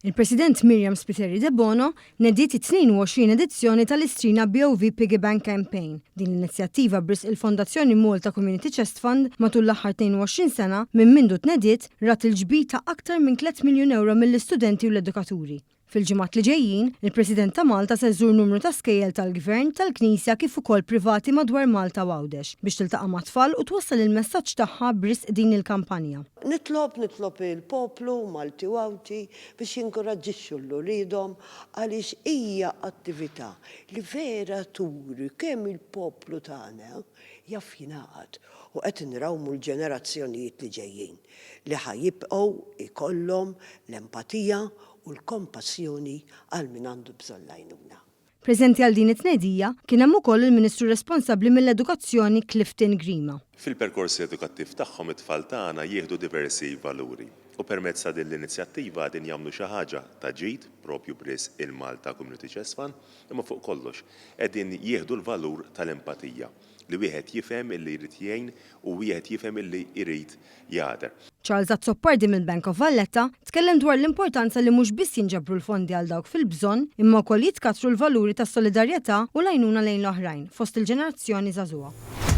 Il-President Miriam Spiteri de Bono nediet it-22 edizzjoni tal-Istrina BOV Piggy Bank Campaign. Din l-inizjattiva bris il-Fondazzjoni Malta Community Chest Fund matul l-aħħar 22 sena minn mindu tnediet rat il-ġbir ta' aktar minn 3 miljun euro mill-istudenti u l-edukaturi. Fil-ġimgħat li ġejjin, il-President ta' Malta se żżur numru ta' skejjel tal-Gvern, tal-Knisja kif ukoll privati madwar Malta u Għawdex biex tiltaqa' ma' tfal u twassal il-messaġġ tagħha b'risq din il-kampanja. Nitlob il-poplu Malti u Għawti biex jinkoraġġixxu l-uliedhom għaliex hija attività li vera turi kemm il-poplu tagħna jaf jingħaqad u qed inrawmu l-ġenerazzjonijiet li ġejjin li ħajjibqgħu ikollhom l-empatija u l-kompassjoni għal min għandu bżonn għajnuna. Preżenti għal din it-tnedija kien hemm ukoll il-Ministru responsabbli mill-Edukazzjoni Clifton Grima. Fil-perkorsi edukattiv tagħhom it-tfal tagħna jieħdu diversi valuri u permezz ta' din l-inizjattiva din jagħmlu xi ħaġa ta' ġid propju bris il-Malta Community Chest Fund, imma fuq kollox qegħdin jieħdu l-valur tal-empatija li wieħed jifhem illi jrid jgħin u wieħed jifhem illi jrid jagħder. Charles Azzopardi mill-Bank of Valletta tkellem dwar l-importanza li mhux biss jinġabru l-fondi għal dawk fil-bżonn, imma wkoll jitkatru l-valuri tas-solidarjetà u l-għajnuna lejn l-oħrajn fost il-ġenerazzjoni żagħżugħa.